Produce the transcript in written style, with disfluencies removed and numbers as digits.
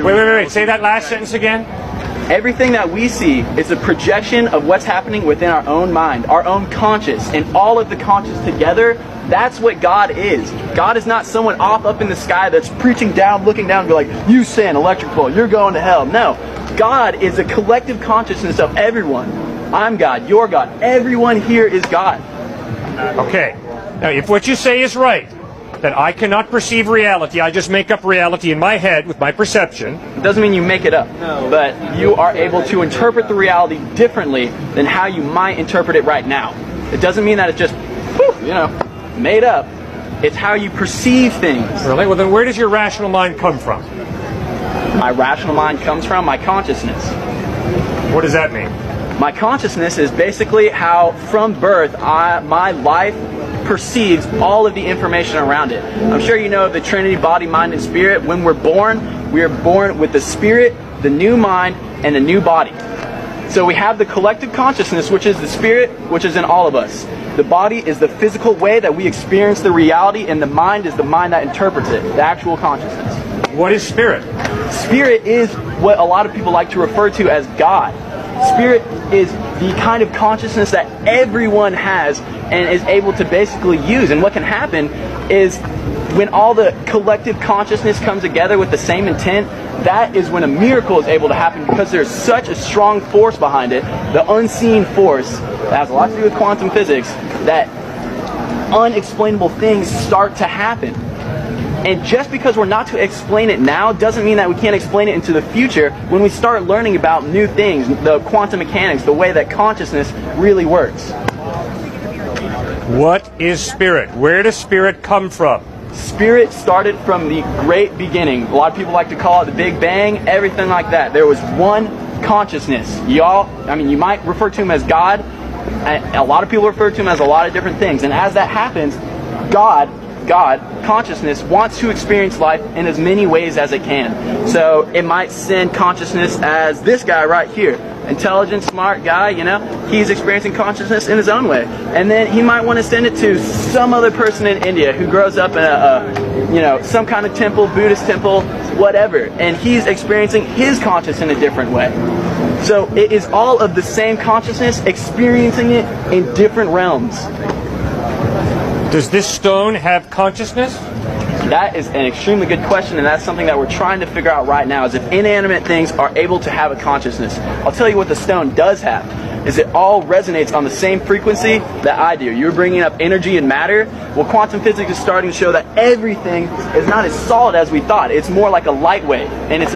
Wait. Say that last sentence again. Everything that we see is a projection of what's happening within our own mind, our own conscious, and all of the conscious together. That's what God is. God is not someone off up in the sky that's preaching down, looking down, and be like, you sin, electric bolt, you're going to hell. No. God is a collective consciousness of everyone. I'm God, you're God. Everyone here is God. Okay. Now, if what you say is right, that I cannot perceive reality, I just make up reality in my head with my perception. It doesn't mean you make it up, but you are able to interpret the reality differently than how you might interpret it right now. It doesn't mean that it's just, made up. It's how you perceive things. Really? Well, then where does your rational mind come from? My rational mind comes from my consciousness. What does that mean? My consciousness is basically how, from birth, my life perceives all of the information around it. I'm sure you know of the Trinity, body, mind, and spirit. When we're born, we are born with the spirit, the new mind, and a new body. So we have the collective consciousness, which is the spirit, which is in all of us. The body is the physical way that we experience the reality, and the mind is the mind that interprets it, the actual consciousness. What is spirit? Spirit is what a lot of people like to refer to as God. Spirit is the kind of consciousness that everyone has and is able to basically use. And what can happen is when all the collective consciousness comes together with the same intent, that is when a miracle is able to happen, because there's such a strong force behind it, the unseen force that has a lot to do with quantum physics, that unexplainable things start to happen. And just because we're not to explain it now doesn't mean that we can't explain it into the future when we start learning about new things, the quantum mechanics, the way that consciousness really works. What is spirit? Where does spirit come from? Spirit started from the great beginning. A lot of people like to call it the Big Bang, everything like that. There was one consciousness. You might refer to him as God. A lot of people refer to him as a lot of different things. And as that happens, God, consciousness, wants to experience life in as many ways as it can. So it might send consciousness as this guy right here. Intelligent, smart guy, he's experiencing consciousness in his own way. And then he might want to send it to some other person in India who grows up in some kind of temple, Buddhist temple, whatever. And he's experiencing his consciousness in a different way. So it is all of the same consciousness experiencing it in different realms. Does this stone have consciousness? That is an extremely good question, and that's something that we're trying to figure out right now, is if inanimate things are able to have a consciousness. I'll tell you what the stone does have, is it all resonates on the same frequency that I do. You're bringing up energy and matter. Well, quantum physics is starting to show that everything is not as solid as we thought. It's more like a light wave, and it's